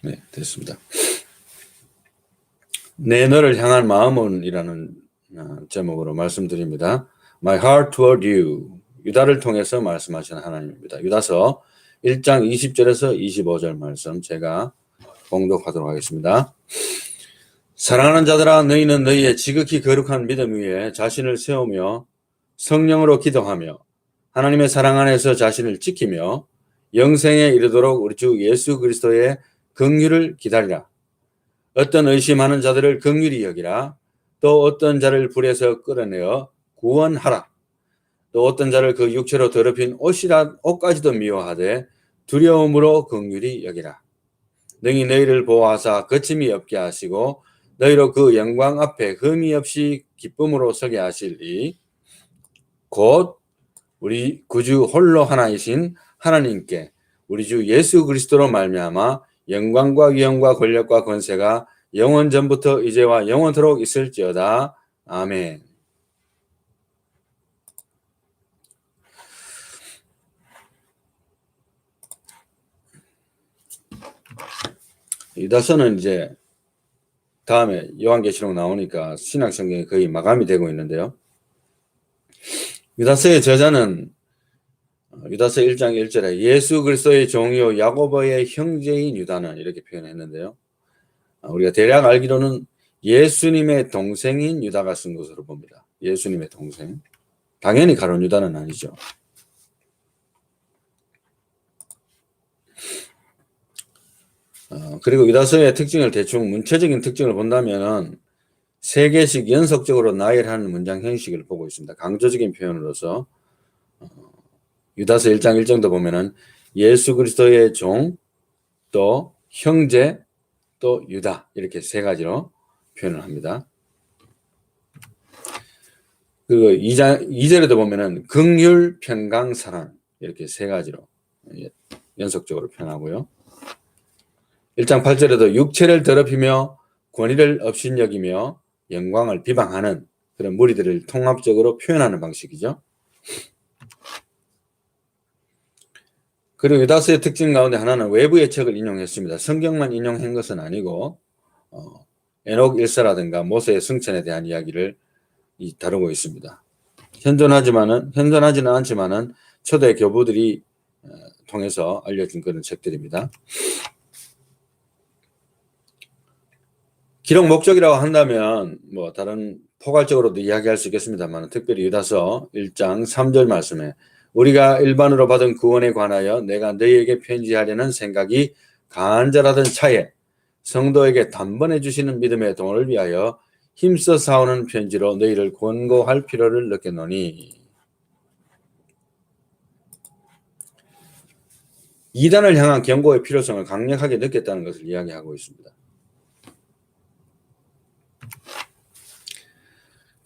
네, 됐습니다. 내 너를 향한 마음은이라는 제목으로 말씀드립니다. My heart toward you. 유다를 통해서 말씀하시는 하나님입니다. 유다서 1장 20절에서 25절 말씀 제가 봉독하도록 하겠습니다. 사랑하는 자들아, 너희는 너희의 지극히 거룩한 믿음 위에 자신을 세우며 성령으로 기도하며 하나님의 사랑 안에서 자신을 지키며 영생에 이르도록 우리 주 예수 그리스도의 긍휼을 기다리라. 어떤 의심하는 자들을 긍휼히 여기라. 또 어떤 자를 불에서 끌어내어 구원하라. 또 어떤 자를 그 육체로 더럽힌 옷까지도 미워하되 두려움으로 긍휼히 여기라. 능히 너희를 보호하사 거침이 없게 하시고 너희로 그 영광 앞에 흠이 없이 기쁨으로 서게 하시리. 곧 우리 구주 홀로 하나이신 하나님께 우리 주 예수 그리스도로 말미암아 영광과 위엄과 권력과 권세가 영원 전부터 이제와 영원토록 있을지어다. 아멘. 유다서는 이제 다음에 요한계시록 나오니까 신약성경이 거의 마감이 되고 있는데요. 유다서의 저자는 유다서 1장 1절에 예수 그리스도의 종이요 야고보의 형제인 유다는 이렇게 표현했는데요. 우리가 대략 알기로는 예수님의 동생인 유다가 쓴 것으로 봅니다. 예수님의 동생. 당연히 가룟 유다는 아니죠. 그리고 유다서의 특징을 대충 문체적인 특징을 본다면은 세 개씩 연속적으로 나열하는 문장 형식을 보고 있습니다. 강조적인 표현으로서 유다서 1장 1절도 보면은 예수 그리스도의 종, 또 형제, 또 유다 이렇게 세 가지로 표현을 합니다. 그리고 2절에도 보면은 긍휼, 평강, 사랑 이렇게 세 가지로 연속적으로 표현하고요. 1장 8절에도 육체를 더럽히며 권위를 업신여기며 영광을 비방하는 그런 무리들을 통합적으로 표현하는 방식이죠. 그리고 유다서의 특징 가운데 하나는 외부의 책을 인용했습니다. 성경만 인용한 것은 아니고 에녹 일서라든가 모세의 승천에 대한 이야기를 다루고 있습니다. 현존하지는 않지만은 초대 교부들이 통해서 알려진 그런 책들입니다. 기록 목적이라고 한다면 뭐 다른 포괄적으로도 이야기할 수 있겠습니다만 특별히 유다서 1장 3절 말씀에 우리가 일반으로 받은 구원에 관하여 내가 너희에게 편지하려는 생각이 간절하던 차에 성도에게 단번에 주시는 믿음의 동을 위하여 힘써 싸우는 편지로 너희를 권고할 필요를 느꼈노니. 이단을 향한 경고의 필요성을 강력하게 느꼈다는 것을 이야기하고 있습니다.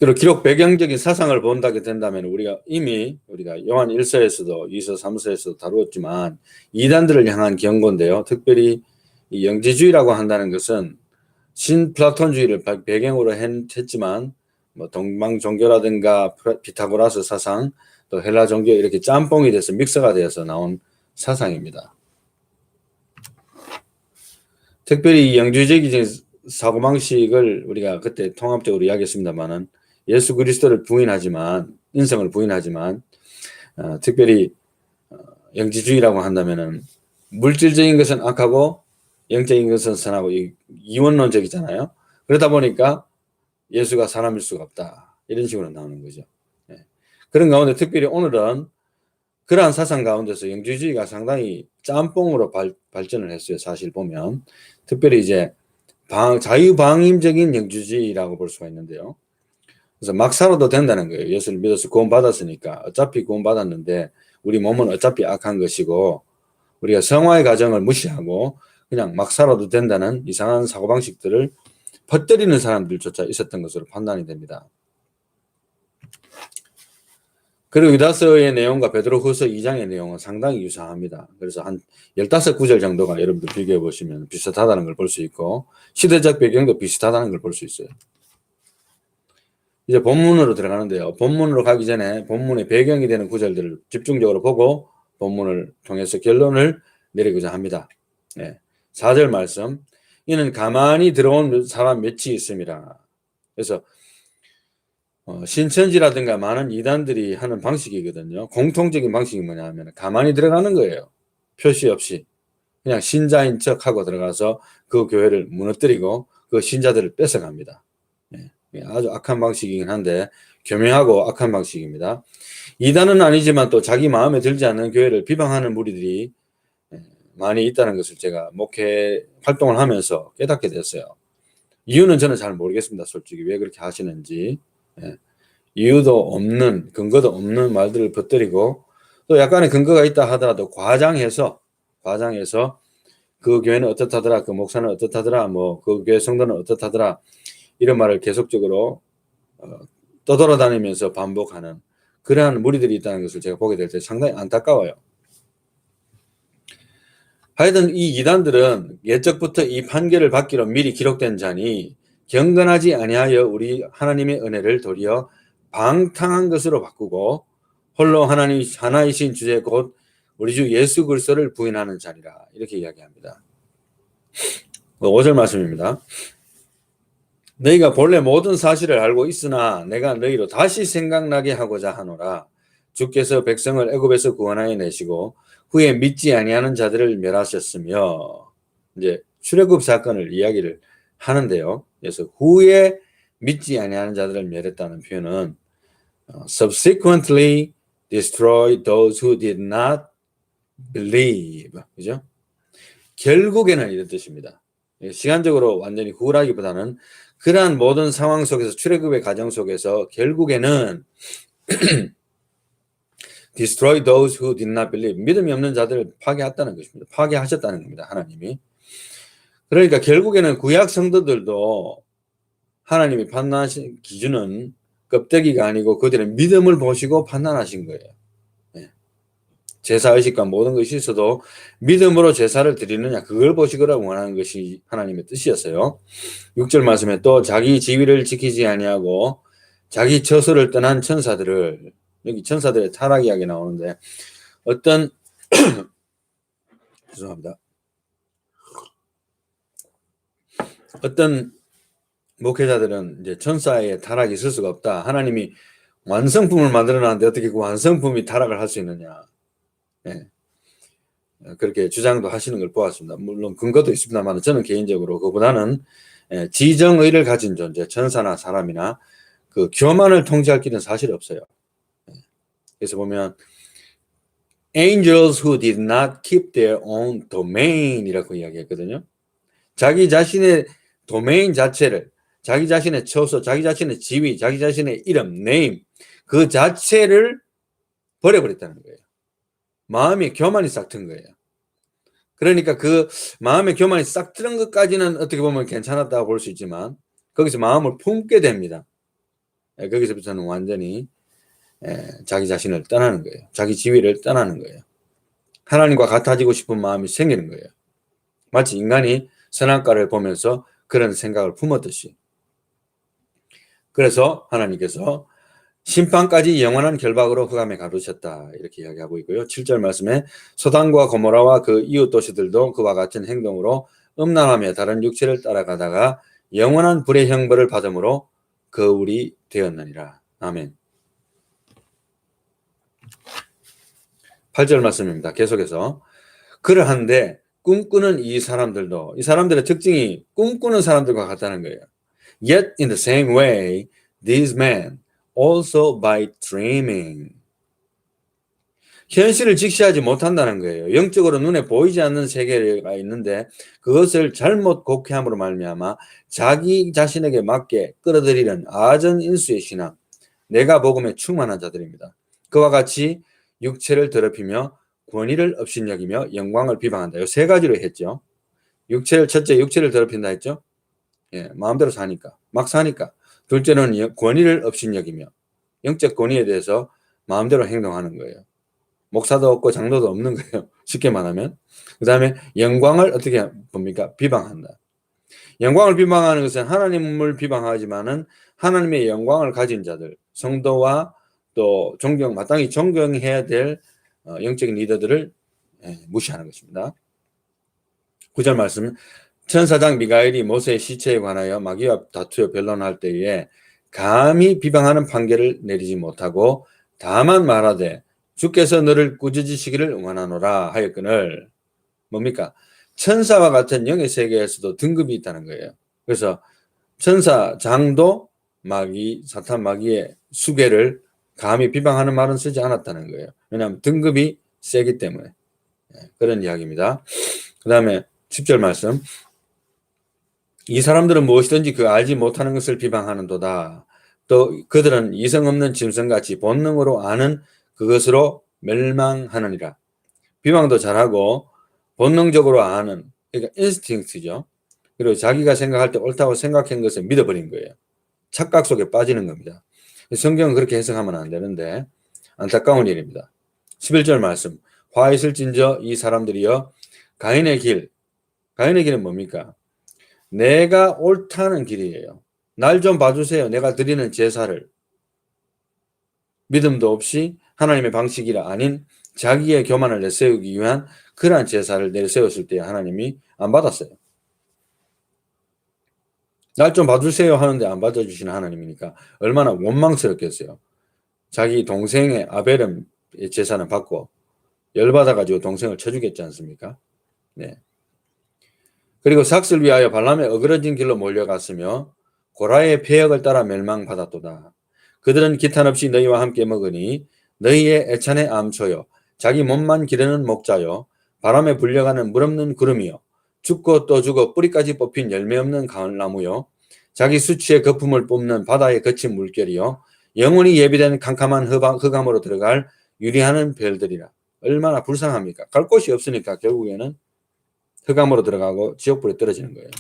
그리고 기록 배경적인 사상을 본다게 된다면 우리가 요한 1서에서도 2서 3서에서도 다루었지만 이단들을 향한 경고인데요. 특별히 이 영지주의라고 한다는 것은 신플라톤주의를 배경으로 했지만 뭐 동방 종교라든가 피타고라스 사상 또 헬라 종교 이렇게 짬뽕이 돼서 믹스가 되어서 나온 사상입니다. 특별히 이 영주의적인 사고방식을 우리가 그때 통합적으로 이야기했습니다만은 예수 그리스도를 부인하지만 인성을 부인하지만 특별히 영지주의라고 한다면은 물질적인 것은 악하고 영적인 것은 선하고 이원론적이잖아요. 그러다 보니까 예수가 사람일 수가 없다 이런 식으로 나오는 거죠. 그런 가운데 특별히 오늘은 그러한 사상 가운데서 영지주의가 상당히 짬뽕으로 발전을 했어요. 사실 보면 특별히 이제 자유방임적인 영주주의라고 볼 수가 있는데요. 그래서 막 살아도 된다는 거예요. 예수를 믿어서 구원받았으니까 어차피 구원받았는데 우리 몸은 어차피 악한 것이고 우리가 성화의 과정을 무시하고 그냥 막 살아도 된다는 이상한 사고방식들을 퍼뜨리는 사람들조차 있었던 것으로 판단이 됩니다. 그리고 유다서의 내용과 베드로후서 2장의 내용은 상당히 유사합니다. 그래서 한 15구절 정도가 여러분들 비교해 보시면 비슷하다는 걸 볼 수 있고 시대적 배경도 비슷하다는 걸 볼 수 있어요. 이제 본문으로 들어가는데요. 본문으로 가기 전에 본문의 배경이 되는 구절들을 집중적으로 보고 본문을 통해서 결론을 내리고자 합니다. 4절 말씀. 이는 가만히 들어온 사람 몇이 있음이라. 그래서 신천지라든가 많은 이단들이 하는 방식이거든요. 공통적인 방식이 뭐냐 하면 가만히 들어가는 거예요. 표시 없이. 그냥 신자인 척하고 들어가서 그 교회를 무너뜨리고 그 신자들을 뺏어갑니다. 아주 악한 방식이긴 한데 교묘하고 악한 방식입니다. 이단은 아니지만 또 자기 마음에 들지 않는 교회를 비방하는 무리들이 많이 있다는 것을 제가 목회 활동을 하면서 깨닫게 됐어요. 이유는 저는 잘 모르겠습니다. 솔직히 왜 그렇게 하시는지. 이유도 없는, 근거도 없는 말들을 퍼뜨리고 또 약간의 근거가 있다 하더라도 과장해서 그 교회는 어떻다더라, 그 목사는 어떻다더라, 뭐 그 교회 성도는 어떻다더라, 이런 말을 계속적으로 떠돌아다니면서 반복하는 그러한 무리들이 있다는 것을 제가 보게 될 때 상당히 안타까워요. 하여튼 이 이단들은 예적부터 이 판결을 받기로 미리 기록된 자니 경건하지 아니하여 우리 하나님의 은혜를 도리어 방탕한 것으로 바꾸고 홀로 하나님 하나이신 주제 곧 우리 주 예수 그리스도를 부인하는 자리라, 이렇게 이야기합니다. 5절 말씀입니다. 너희가 본래 모든 사실을 알고 있으나 내가 너희로 다시 생각나게 하고자 하노라. 주께서 백성을 애굽에서 구원하여 내시고 후에 믿지 아니하는 자들을 멸하셨으며, 이제 출애굽 사건을 이야기를 하는데요. 그래서 후에 믿지 아니하는 자들을 멸했다는 표현은 subsequently destroyed those who did not believe. 그죠? 결국에는 이런 뜻입니다. 시간적으로 완전히 후라기보다는 그러한 모든 상황 속에서 출애굽의 과정 속에서 결국에는 destroy those who did not believe, 믿음이 없는 자들을 파괴했다는 것입니다. 파괴하셨다는 겁니다. 하나님이. 그러니까 결국에는 구약 성도들도 하나님이 판단하신 기준은 껍데기가 아니고 그들의 믿음을 보시고 판단하신 거예요. 제사의식과 모든 것이 있어도 믿음으로 제사를 드리느냐, 그걸 보시거라 원하는 것이 하나님의 뜻이었어요. 6절 말씀에 또 자기 지위를 지키지 아니하고 자기 처소를 떠난 천사들을, 여기 천사들의 타락 이야기 나오는데 어떤 죄송합니다. 어떤 목회자들은 이제 천사의 타락이 있을 수가 없다. 하나님이 완성품을 만들어놨는데 어떻게 그 완성품이 타락을 할 수 있느냐. 그렇게 주장도 하시는 걸 보았습니다. 물론 근거도 있습니다만 저는 개인적으로 그보다는 지정의를 가진 존재, 천사나 사람이나 그 교만을 통제할 길은 사실 없어요. 그래서 보면 angels who did not keep their own domain이라고 이야기했거든요. 자기 자신의 도메인 자체를, 자기 자신의 처소, 자기 자신의 지위, 자기 자신의 이름, name, 그 자체를 버려버렸다는 거예요. 마음이 교만이 싹 튼 거예요. 그러니까 그 마음의 교만이 싹 튼 것까지는 어떻게 보면 괜찮았다고 볼 수 있지만 거기서 마음을 품게 됩니다. 거기서부터는 완전히 자기 자신을 떠나는 거예요. 자기 지위를 떠나는 거예요. 하나님과 같아지고 싶은 마음이 생기는 거예요. 마치 인간이 선악과를 보면서 그런 생각을 품었듯이. 그래서 하나님께서 심판까지 영원한 결박으로 흑암에 가두셨다, 이렇게 이야기하고 있고요. 7절 말씀에 소단과 고모라와 그 이웃 도시들도 그와 같은 행동으로 음란하며 다른 육체를 따라가다가 영원한 불의 형벌을 받음으로 거울이 되었느니라. 아멘. 8절 말씀입니다. 계속해서 그러한데 꿈꾸는 이 사람들의 특징이 꿈꾸는 사람들과 같다는 거예요. Yet in the same way, these men also by dreaming. 현실을 직시하지 못한다는 거예요. 영적으로 눈에 보이지 않는 세계가 있는데 그것을 잘못 곡해함으로 말미암아 자기 자신에게 맞게 끌어들이는 아전인수의 신앙, 내가 복음에 충만한 자들입니다. 그와 같이 육체를 더럽히며 권위를 업신여기며 영광을 비방한다. 이 세 가지로 했죠. 첫째 육체를 더럽힌다 했죠. 마음대로 사니까, 막 사니까. 둘째는 권위를 업신여기며 영적 권위에 대해서 마음대로 행동하는 거예요. 목사도 없고 장로도 없는 거예요. 쉽게 말하면. 그 다음에 영광을 어떻게 봅니까? 비방한다. 영광을 비방하는 것은 하나님을 비방하지만은 하나님의 영광을 가진 자들, 성도와 또 마땅히 존경해야 될 영적인 리더들을 무시하는 것입니다. 9절 말씀. 천사장 미가엘이 모세의 시체에 관하여 마귀와 다투어 변론할 때에 감히 비방하는 판결을 내리지 못하고 다만 말하되 주께서 너를 꾸짖으시기를 원하노라 하였거늘. 뭡니까? 천사와 같은 영의 세계에서도 등급이 있다는 거예요. 그래서 천사장도 마귀, 사탄 마귀의 수계를 감히 비방하는 말은 쓰지 않았다는 거예요. 왜냐하면 등급이 세기 때문에. 그런 이야기입니다. 그 다음에 10절 말씀. 이 사람들은 무엇이든지 그 알지 못하는 것을 비방하는도다. 또 그들은 이성 없는 짐승같이 본능으로 아는 그것으로 멸망하느니라. 비방도 잘하고 본능적으로 아는, 그러니까 인스팅트죠. 그리고 자기가 생각할 때 옳다고 생각한 것을 믿어버린 거예요. 착각 속에 빠지는 겁니다. 성경은 그렇게 해석하면 안 되는데 안타까운 일입니다. 11절 말씀. 화 있을진저 이 사람들이여 가인의 길은 뭡니까? 내가 옳다는 길이에요. 날 좀 봐주세요. 내가 드리는 제사를. 믿음도 없이 하나님의 방식이 아닌 자기의 교만을 내세우기 위한 그러한 제사를 내세웠을 때 하나님이 안 받았어요. 날 좀 봐주세요 하는데 안 받아주시는 하나님이니까 얼마나 원망스럽겠어요. 자기 동생의 아벨의 제사는 받고 열받아가지고 동생을 쳐주겠지 않습니까? 네. 그리고 삭슬 위하여 발람의 어그러진 길로 몰려갔으며 고라의 폐역을 따라 멸망받았도다. 그들은 기탄 없이 너희와 함께 먹으니 너희의 애찬의 암초요 자기 몸만 기르는 목자요 바람에 불려가는 물 없는 구름이요 죽고 또 죽어 뿌리까지 뽑힌 열매 없는 가을나무요 자기 수치의 거품을 뿜는 바다의 거친 물결이요 영원히 예비된 캄캄한 흑암으로 들어갈 유리하는 별들이라. 얼마나 불쌍합니까? 갈 곳이 없으니까 결국에는 흑암으로 들어가고 지옥불에 떨어지는 거예요.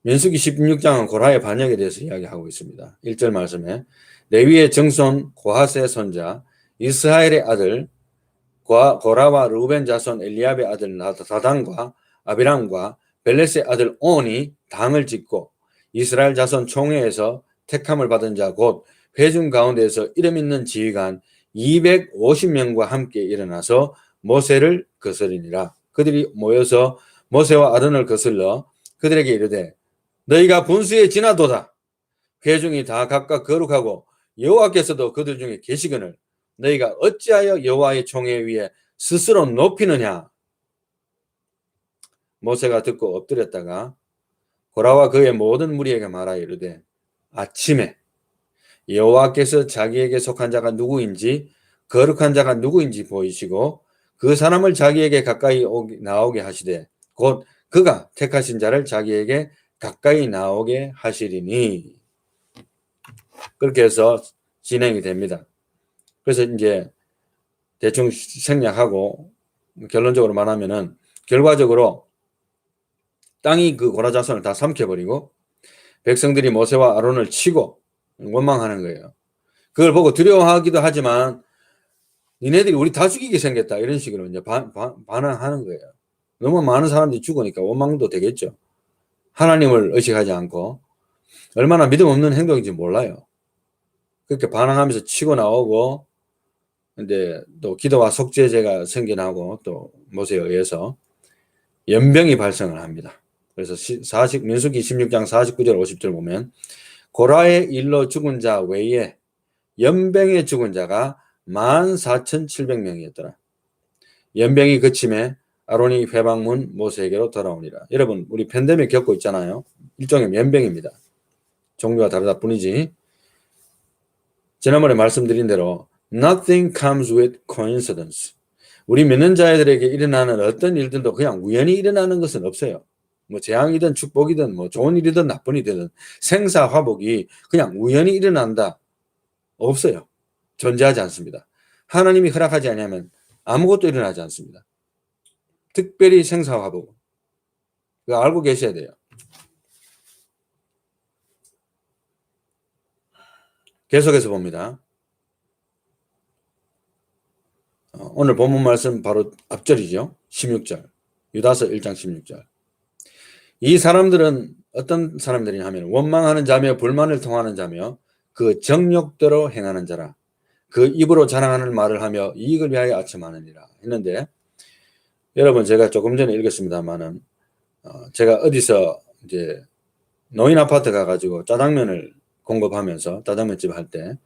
민수기 16장은 고라의 반역에 대해서 이야기하고 있습니다. 1절 말씀에 레위의 정손 고핫의 손자 이스라엘의 아들 고라와 르우벤 자손 엘리압의 아들 다단과 아비람과 벨렛의 아들 온이 당을 짓고 이스라엘 자손 총회에서 택함을 받은 자 곧 회중 가운데에서 이름 있는 지휘관 250명과 함께 일어나서 모세를 거스리니라. 그들이 모여서 모세와 아론을 거슬러 그들에게 이르되 너희가 분수에 지나도다. 회중이 다 각각 거룩하고 여호와께서도 그들 중에 계시거늘 너희가 어찌하여 여호와의 총회 위에 스스로 높이느냐. 모세가 듣고 엎드렸다가 고라와 그의 모든 무리에게 말하여 이르되 아침에 여호와께서 자기에게 속한 자가 누구인지 거룩한 자가 누구인지 보이시고 그 사람을 자기에게 가까이 나오게 하시되 곧 그가 택하신 자를 자기에게 가까이 나오게 하시리니. 그렇게 해서 진행이 됩니다. 그래서 이제 대충 생략하고 결론적으로 말하면은 결과적으로 땅이 그 고라 자손을 다 삼켜버리고 백성들이 모세와 아론을 치고 원망하는 거예요. 그걸 보고 두려워하기도 하지만 니네들이 우리 다 죽이게 생겼다 이런 식으로 이제 반항하는 거예요. 너무 많은 사람들이 죽으니까 원망도 되겠죠. 하나님을 의식하지 않고 얼마나 믿음 없는 행동인지 몰라요. 그렇게 반항하면서 치고 나오고 근데 또 기도와 속죄제가 생겨나고 또 모세에 의해서 연병이 발생을 합니다. 그래서 민수기 16장 49절 50절 보면 고라의 일로 죽은 자 외에 연병에 죽은 자가 14,700명이었더라. 연병이 그침에 아론이 회방문 모세에게로 돌아오니라. 여러분 우리 팬데믹 겪고 있잖아요. 일종의 연병입니다. 종류가 다르다 뿐이지. 지난번에 말씀드린 대로 Nothing comes with coincidence. 우리 믿는 자들에게 일어나는 어떤 일들도 그냥 우연히 일어나는 것은 없어요. 뭐 재앙이든 축복이든 뭐 좋은 일이든 나쁜 일이든 생사화복이 그냥 우연히 일어난다. 없어요. 존재하지 않습니다. 하나님이 허락하지 않으면 아무것도 일어나지 않습니다. 특별히 생사화복. 그거 알고 계셔야 돼요. 계속해서 봅니다. 오늘 본문 말씀 바로 앞절이죠. 16절. 유다서 1장 16절. 이 사람들은 어떤 사람들이냐 하면 원망하는 자며 불만을 통하는 자며 그 정욕대로 행하는 자라. 그 입으로 자랑하는 말을 하며 이익을 위하여 아첨하느니라 했는데 여러분 제가 조금 전에 읽었습니다만은 제가 어디서 이제 노인 아파트 가가지고 짜장면을 공급하면서 짜장면집 할 때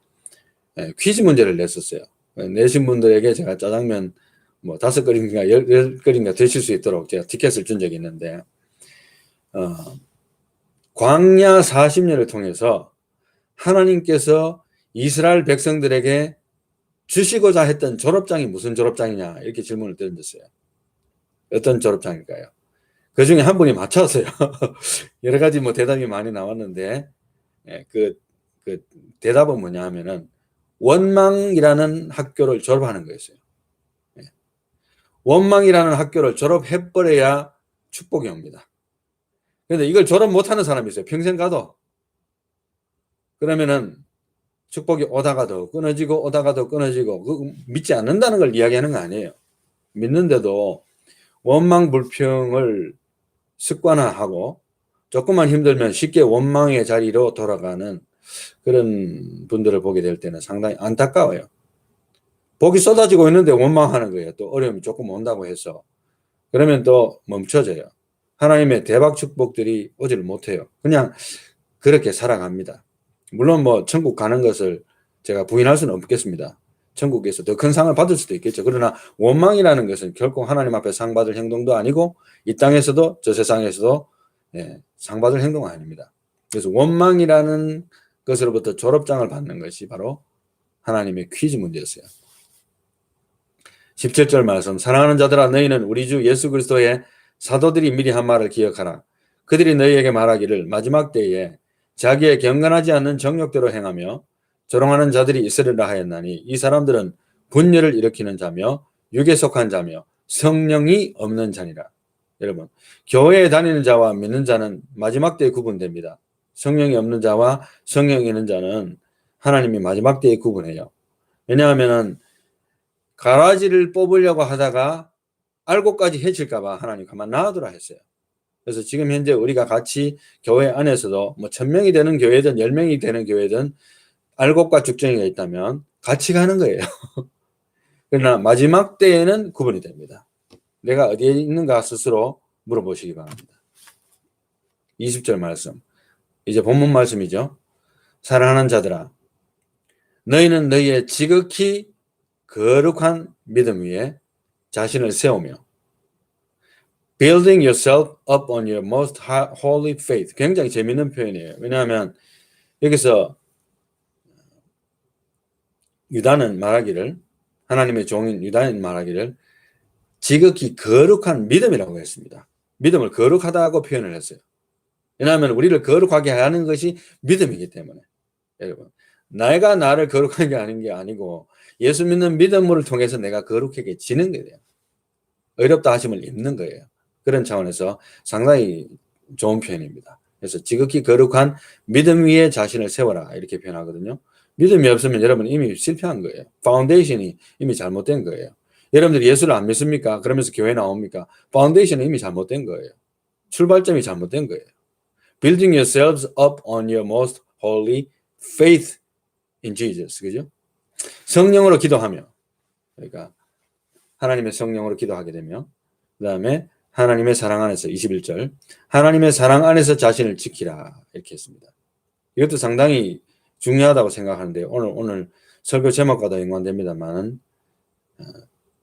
퀴즈 문제를 냈었어요. 내신 분들에게 제가 짜장면 뭐 5그릇인가 10그릇인가 드실 수 있도록 제가 티켓을 준 적이 있는데 광야 40년을 통해서 하나님께서 이스라엘 백성들에게 주시고자 했던 졸업장이 무슨 졸업장이냐 이렇게 질문을 던졌어요. 어떤 졸업장일까요? 그 중에 한 분이 맞췄어요. 여러 가지 뭐 대답이 많이 나왔는데 그 대답은 뭐냐 하면은 원망이라는 학교를 졸업하는 거였어요. 원망이라는 학교를 졸업해버려야 축복이 옵니다. 그런데 이걸 졸업 못하는 사람이 있어요. 평생 가도. 그러면은 축복이 오다가 더 끊어지고 오다가 더 끊어지고 믿지 않는다는 걸 이야기하는 거 아니에요. 믿는데도 원망 불평을 습관화하고 조금만 힘들면 쉽게 원망의 자리로 돌아가는 그런 분들을 보게 될 때는 상당히 안타까워요. 복이 쏟아지고 있는데 원망하는 거예요. 또 어려움이 조금 온다고 해서. 그러면 또 멈춰져요. 하나님의 대박 축복들이 오지를 못해요. 그냥 그렇게 살아갑니다. 물론 뭐 천국 가는 것을 제가 부인할 수는 없겠습니다. 천국에서 더 큰 상을 받을 수도 있겠죠. 그러나 원망이라는 것은 결코 하나님 앞에 상 받을 행동도 아니고 이 땅에서도 저 세상에서도 상 받을 행동은 아닙니다. 그래서 원망이라는 것으로부터 졸업장을 받는 것이 바로 하나님의 퀴즈 문제였어요. 17절 말씀, 사랑하는 자들아 너희는 우리 주 예수 그리스도의 사도들이 미리 한 말을 기억하라. 그들이 너희에게 말하기를 마지막 때에 자기의 경건하지 않는 정욕대로 행하며 조롱하는 자들이 있으리라 하였나니 이 사람들은 분열을 일으키는 자며 육에 속한 자며 성령이 없는 자니라. 여러분, 교회에 다니는 자와 믿는 자는 마지막 때에 구분됩니다. 성령이 없는 자와 성령이 있는 자는 하나님이 마지막 때에 구분해요. 왜냐하면 가라지를 뽑으려고 하다가 알고까지 해칠까봐 하나님 가만 놔두라 했어요. 그래서 지금 현재 우리가 같이 교회 안에서도 뭐 1000명이 되는 교회든 10명이 되는 교회든 알곡과 죽정이가 있다면 같이 가는 거예요. 그러나 마지막 때에는 구분이 됩니다. 내가 어디에 있는가 스스로 물어보시기 바랍니다. 20절 말씀. 이제 본문 말씀이죠. 사랑하는 자들아 너희는 너희의 지극히 거룩한 믿음 위에 자신을 세우며 building yourself up on your most holy faith. 굉장히 재밌는 표현이에요. 왜냐하면 여기서 유다는 말하기를 하나님의 종인 유다는 말하기를 지극히 거룩한 믿음이라고 했습니다. 믿음을 거룩하다고 표현을 했어요. 왜냐하면 우리를 거룩하게 하는 것이 믿음이기 때문에 여러분 내가 나를 거룩하게 하는 게 아니고 예수 믿는 믿음을 통해서 내가 거룩해지는 거예요. 어렵다 하심을 입는 거예요. 그런 차원에서 상당히 좋은 표현입니다. 그래서 지극히 거룩한 믿음 위에 자신을 세워라 이렇게 표현하거든요. 믿음이 없으면 여러분 이미 실패한 거예요. 파운데이션이 이미 잘못된 거예요. 여러분들이 예수를 안 믿습니까? 그러면서 교회 나옵니까? 파운데이션은 이미 잘못된 거예요. 출발점이 잘못된 거예요. Building yourselves up on your most holy faith in Jesus. 그죠? 성령으로 기도하며 그러니까 하나님의 성령으로 기도하게 되며 그 다음에 하나님의 사랑 안에서 21절 하나님의 사랑 안에서 자신을 지키라 이렇게 했습니다. 이것도 상당히 중요하다고 생각하는데 오늘 설교 제목과도 연관됩니다만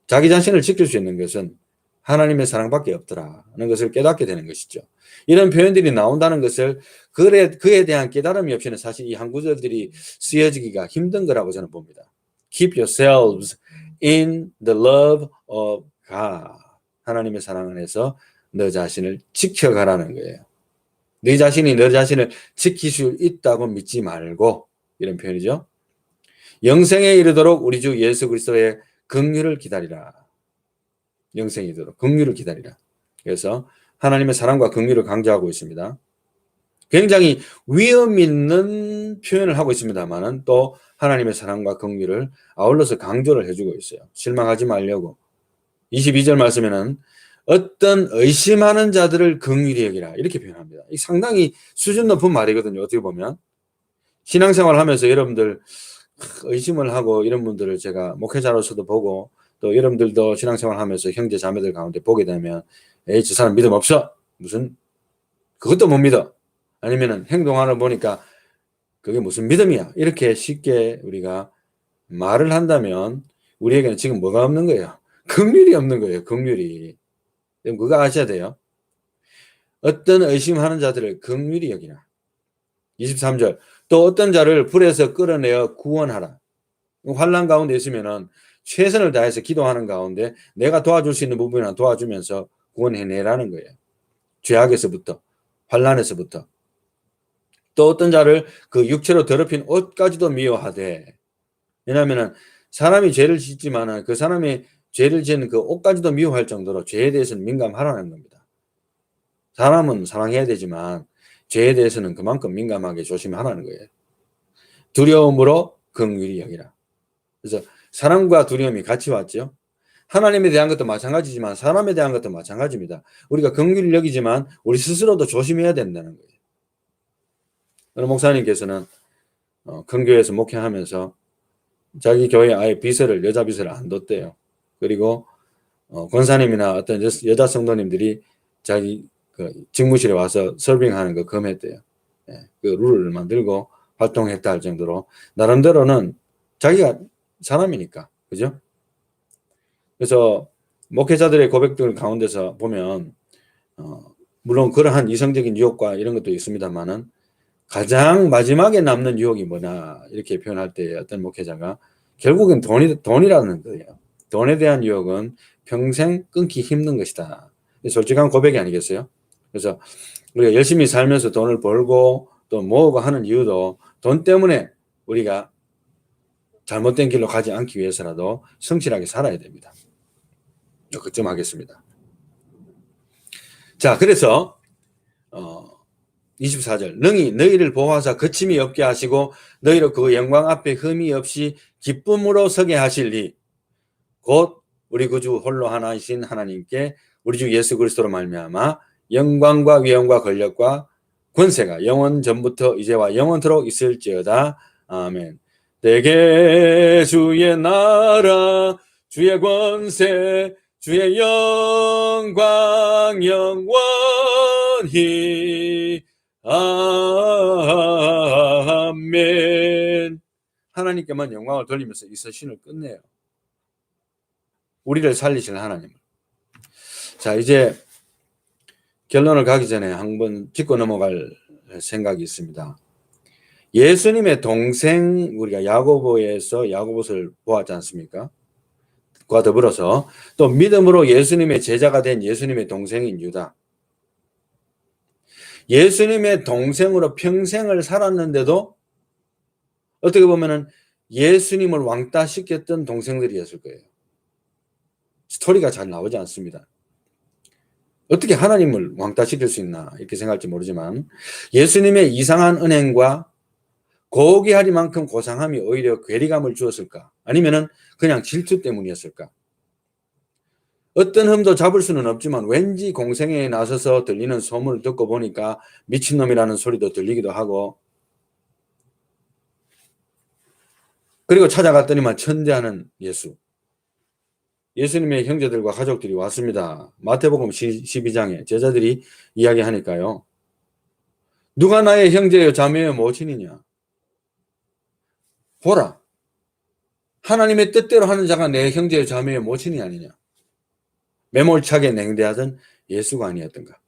자기 자신을 지킬 수 있는 것은 하나님의 사랑밖에 없더라는 것을 깨닫게 되는 것이죠. 이런 표현들이 나온다는 것을 그에 대한 깨달음이 없이는 사실 이 한 구절들이 쓰여지기가 힘든 거라고 저는 봅니다. Keep yourselves in the love of God. 하나님의 사랑 안에서 너 자신을 지켜가라는 거예요. 네 자신이 너 자신을 지킬 수 있다고 믿지 말고 이런 표현이죠. 영생에 이르도록 우리 주 예수 그리스도의 긍휼을 기다리라. 영생에 이르도록 긍휼을 기다리라. 그래서 하나님의 사랑과 긍휼을 강조하고 있습니다. 굉장히 위험 있는 표현을 하고 있습니다만은 또 하나님의 사랑과 긍휼을 아울러서 강조를 해주고 있어요. 실망하지 말려고. 22절 말씀에는 어떤 의심하는 자들을 긍휼히 여기라 이렇게 표현합니다. 이 상당히 수준 높은 말이거든요. 어떻게 보면 신앙생활 하면서 여러분들 의심을 하고 이런 분들을 제가 목회자로서도 보고 또 여러분들도 신앙생활 하면서 형제 자매들 가운데 보게 되면 에이 저 사람 믿음 없어 무슨 그것도 못 믿어 아니면은 행동하는 보니까 그게 무슨 믿음이야 이렇게 쉽게 우리가 말을 한다면 우리에게는 지금 뭐가 없는 거예요? 긍휼이 없는 거예요. 긍휼이. 그거 아셔야 돼요. 어떤 의심하는 자들을 긍휼히 여기라. 23절 또 어떤 자를 불에서 끌어내어 구원하라. 환난 가운데 있으면은 최선을 다해서 기도하는 가운데 내가 도와줄 수 있는 부분이나 도와주면서 구원해내라는 거예요. 죄악에서부터 환난에서부터 또 어떤 자를 그 육체로 더럽힌 옷까지도 미워하되 왜냐하면은 사람이 죄를 짓지만은 그 사람이 죄를 지은 그 옷까지도 미워할 정도로 죄에 대해서는 민감하라는 겁니다. 사람은 사랑해야 되지만 죄에 대해서는 그만큼 민감하게 조심하라는 거예요. 두려움으로 긍휼히 여기라. 그래서 사랑과 두려움이 같이 왔죠. 하나님에 대한 것도 마찬가지지만 사람에 대한 것도 마찬가지입니다. 우리가 긍휼히 여기지만 우리 스스로도 조심해야 된다는 거예요. 어느 목사님께서는 큰 교회에서 목회하면서 자기 교회 아예 비서를 여자 비서를 안 뒀대요. 그리고 권사님이나 어떤 여자 성도님들이 자기 그 직무실에 와서 서빙하는 거 금했대요. 예, 그 룰을 만들고 활동했다 할 정도로 나름대로는 자기가 사람이니까 그죠? 그래서 목회자들의 고백들 가운데서 보면 물론 그러한 이성적인 유혹과 이런 것도 있습니다만은 가장 마지막에 남는 유혹이 뭐냐 이렇게 표현할 때 어떤 목회자가 결국은 돈이라는 거예요. 돈에 대한 유혹은 평생 끊기 힘든 것이다. 솔직한 고백이 아니겠어요? 그래서 우리가 열심히 살면서 돈을 벌고 또 모으고 하는 이유도 돈 때문에 우리가 잘못된 길로 가지 않기 위해서라도 성실하게 살아야 됩니다. 그쯤 하겠습니다. 자, 그래서 24절 능히 너희를 보호하사 거침이 없게 하시고 너희로 그 영광 앞에 흠이 없이 기쁨으로 서게 하실리 곧 우리 구주 홀로 하나이신 하나님께 우리 주 예수 그리스도로 말미암아 영광과 위엄과 권력과 권세가 영원 전부터 이제와 영원토록 있을지어다. 아멘. 내게 주의 나라 주의 권세 주의 영광 영원히 아멘. 하나님께만 영광을 돌리면서 이 서신을 끝내요. 우리를 살리시는 하나님을. 자, 이제 결론을 가기 전에 한번 짚고 넘어갈 생각이 있습니다. 예수님의 동생 우리가 야고보에서 야고보서를 보았지 않습니까? 그와 더불어서 또 믿음으로 예수님의 제자가 된 예수님의 동생인 유다. 예수님의 동생으로 평생을 살았는데도 어떻게 보면은 예수님을 왕따시켰던 동생들이었을 거예요. 스토리가 잘 나오지 않습니다. 어떻게 하나님을 왕따시킬 수 있나 이렇게 생각할지 모르지만 예수님의 이상한 은행과 고귀하리만큼 고상함이 오히려 괴리감을 주었을까? 아니면은 그냥 질투 때문이었을까? 어떤 흠도 잡을 수는 없지만 왠지 공생애에 나서서 들리는 소문을 듣고 보니까 미친놈이라는 소리도 들리기도 하고 그리고 찾아갔더니만 천대하는 예수. 예수님의 형제들과 가족들이 왔습니다. 마태복음 12장에 제자들이 이야기하니까요. 누가 나의 형제여 자매여 모친이냐? 보라. 하나님의 뜻대로 하는 자가 내 형제여 자매여 모친이 아니냐? 매몰차게 냉대하던 예수가 아니었던가?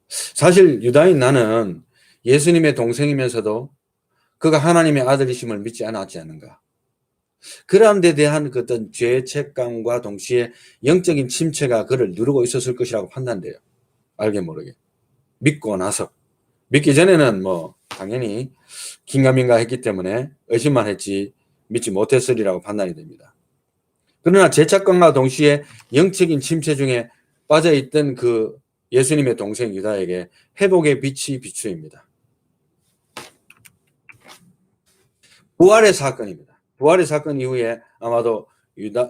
사실 유다인 나는 예수님의 동생이면서도 그가 하나님의 아들이심을 믿지 않았지 않는가? 그런 데 대한 그 어떤 죄책감과 동시에 영적인 침체가 그를 누르고 있었을 것이라고 판단돼요. 알게 모르게. 믿고 나서. 믿기 전에는 뭐 당연히 긴가민가 했기 때문에 의심만 했지 믿지 못했으리라고 판단이 됩니다. 그러나 죄책감과 동시에 영적인 침체 중에 빠져있던 그 예수님의 동생 유다에게 회복의 빛이 비추입니다. 부활의 사건입니다. 부활의 사건 이후에 아마도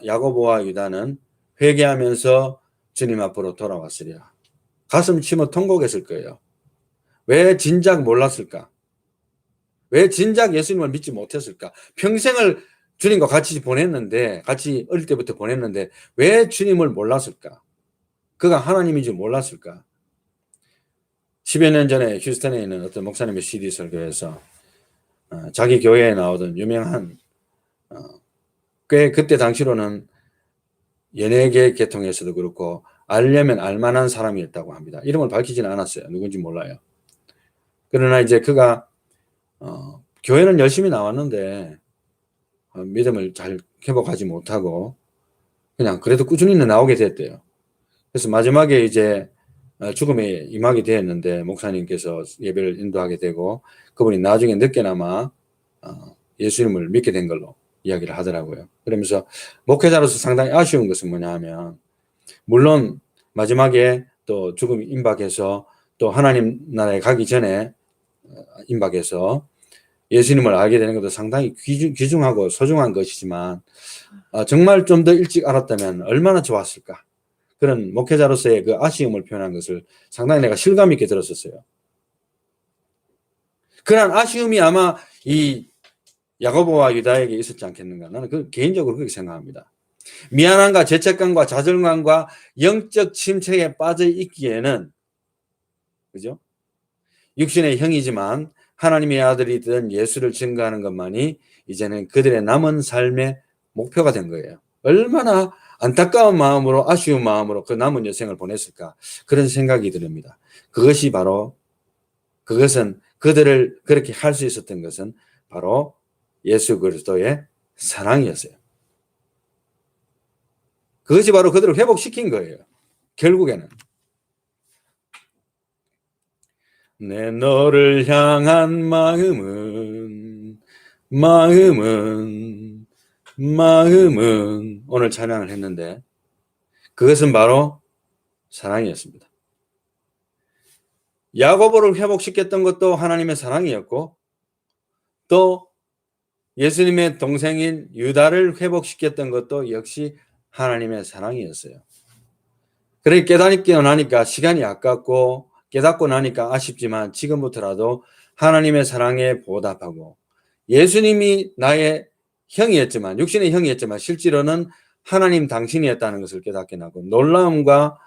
야고보와 유다는 회개하면서 주님 앞으로 돌아왔으리라. 가슴 치며 통곡했을 거예요. 왜 진작 몰랐을까? 왜 진작 예수님을 믿지 못했을까? 평생을 주님과 같이 보냈는데, 같이 어릴 때부터 보냈는데 왜 주님을 몰랐을까? 그가 하나님인 줄 몰랐을까? 10여 년 전에 휴스턴에 있는 어떤 목사님의 CD 설교에서 자기 교회에 나오던 유명한 꽤 그때 당시로는 연예계 계통에서도 그렇고 알려면 알만한 사람이었다고 합니다. 이름을 밝히지는 않았어요. 누군지 몰라요. 그러나 이제 그가 교회는 열심히 나왔는데 믿음을 잘 회복하지 못하고 그냥 그래도 꾸준히 나오게 됐대요. 그래서 마지막에 이제 죽음에 임하게 되었는데 목사님께서 예배를 인도하게 되고 그분이 나중에 늦게나마 예수님을 믿게 된 걸로 이야기를 하더라고요. 그러면서 목회자로서 상당히 아쉬운 것은 뭐냐 하면 물론 마지막에 또 죽음이 임박해서 또 하나님 나라에 가기 전에 임박해서 예수님을 알게 되는 것도 상당히 귀중하고 소중한 것이지만 정말 좀 더 일찍 알았다면 얼마나 좋았을까. 그런 목회자로서의 그 아쉬움을 표현한 것을 상당히 내가 실감 있게 들었었어요. 그런 아쉬움이 아마 이 야고보와 유다에게 있었지 않겠는가. 나는 개인적으로 그렇게 생각합니다. 미안함과 죄책감과 좌절감과 영적 침체에 빠져 있기에는, 그죠? 육신의 형이지만 하나님의 아들이 된 예수를 증거하는 것만이 이제는 그들의 남은 삶의 목표가 된 거예요. 얼마나 안타까운 마음으로 아쉬운 마음으로 그 남은 여생을 보냈을까 그런 생각이 듭니다. 그것은 그들을 그렇게 할 수 있었던 것은 바로 예수 그리스도의 사랑이었어요. 그것이 바로 그들을 회복시킨 거예요. 결국에는 내 너를 향한 마음은 오늘 찬양을 했는데 그것은 바로 사랑이었습니다. 야고보를 회복시켰던 것도 하나님의 사랑이었고 또 예수님의 동생인 유다를 회복시켰던 것도 역시 하나님의 사랑이었어요. 그렇게 깨닫고 나니까 시간이 아깝고 깨닫고 나니까 아쉽지만 지금부터라도 하나님의 사랑에 보답하고 예수님이 나의 형이었지만 육신의 형이었지만 실제로는 하나님 당신이었다는 것을 깨닫게 하고 놀라움과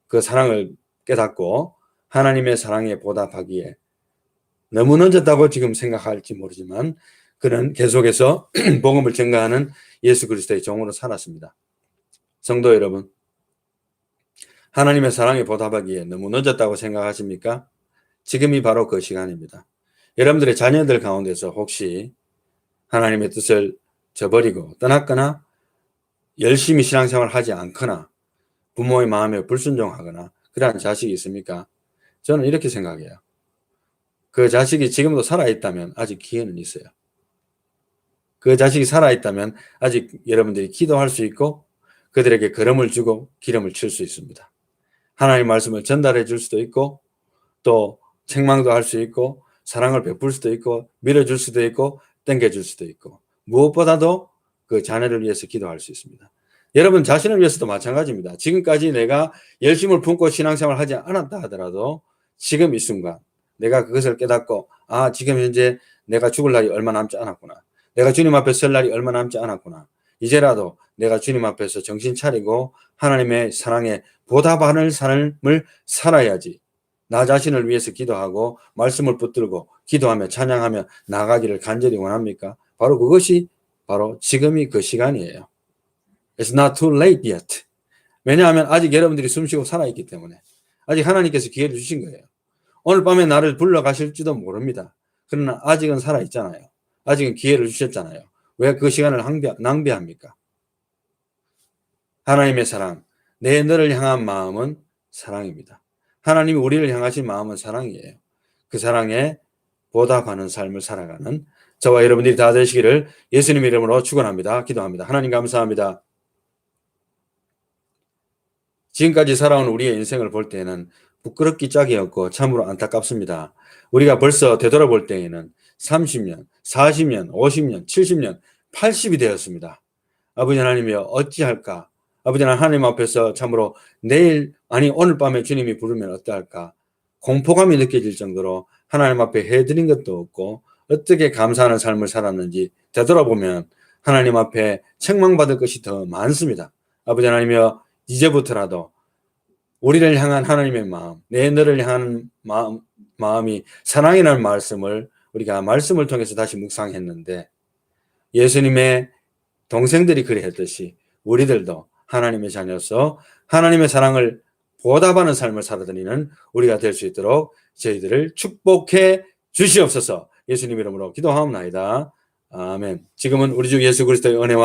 그 사랑을 깨닫고 하나님의 사랑에 보답하기에 너무 늦었다고 지금 생각할지 모르지만 그는 계속해서 복음을 전가하는 예수 그리스도의 종으로 살았습니다. 성도 여러분, 하나님의 사랑에 보답하기에 너무 늦었다고 생각하십니까? 지금이 바로 그 시간입니다. 여러분들의 자녀들 가운데서 혹시 하나님의 뜻을 저버리고 떠났거나 열심히 신앙생활을 하지 않거나 부모의 마음에 불순종하거나 그러한 자식이 있습니까? 저는 이렇게 생각해요. 그 자식이 지금도 살아있다면 아직 기회는 있어요. 그 자식이 살아있다면 아직 여러분들이 기도할 수 있고 그들에게 걸음을 주고 기름을 칠 수 있습니다. 하나님의 말씀을 전달해 줄 수도 있고 또 책망도 할 수 있고 사랑을 베풀 수도 있고 밀어줄 수도 있고 땡겨줄 수도 있고 무엇보다도 그 자녀를 위해서 기도할 수 있습니다. 여러분 자신을 위해서도 마찬가지입니다. 지금까지 내가 열심을 품고 신앙생활을 하지 않았다 하더라도 지금 이 순간 내가 그것을 깨닫고 지금 현재 내가 죽을 날이 얼마 남지 않았구나. 내가 주님 앞에 설 날이 얼마 남지 않았구나. 이제라도 내가 주님 앞에서 정신 차리고 하나님의 사랑에 보답하는 삶을 살아야지. 나 자신을 위해서 기도하고 말씀을 붙들고 기도하며 찬양하며 나아가기를 간절히 원합니까? 바로 그것이 바로 지금이 그 시간이에요. It's not too late yet. 왜냐하면 아직 여러분들이 숨쉬고 살아있기 때문에 아직 하나님께서 기회를 주신 거예요. 오늘 밤에 나를 불러가실지도 모릅니다. 그러나 아직은 살아있잖아요. 아직은 기회를 주셨잖아요. 왜 그 시간을 낭비합니까? 하나님의 사랑, 내 너를 향한 마음은 사랑입니다. 하나님이 우리를 향하신 마음은 사랑이에요. 그 사랑에 보답하는 삶을 살아가는 저와 여러분들이 다 되시기를 예수님 이름으로 축원합니다. 기도합니다. 하나님 감사합니다. 지금까지 살아온 우리의 인생을 볼 때에는 부끄럽기 짝이 없고 참으로 안타깝습니다. 우리가 벌써 되돌아볼 때에는 30년, 40년, 50년, 70년, 80이 되었습니다. 아버지 하나님이여 어찌할까? 아버지 하나님 앞에서 참으로 오늘 밤에 주님이 부르면 어떠할까? 공포감이 느껴질 정도로 하나님 앞에 해드린 것도 없고 어떻게 감사하는 삶을 살았는지 되돌아보면 하나님 앞에 책망받을 것이 더 많습니다. 아버지 하나님이여, 이제부터라도 우리를 향한 하나님의 마음, 내 너를 향한 마음이 사랑이라는 말씀을 우리가 말씀을 통해서 다시 묵상했는데, 예수님의 동생들이 그리했듯이 우리들도 하나님의 자녀로서 하나님의 사랑을 보답하는 삶을 살아드리는 우리가 될 수 있도록 저희들을 축복해 주시옵소서. 예수님 이름으로 기도하옵나이다. 아멘. 지금은 우리 주 예수 그리스도의 은혜와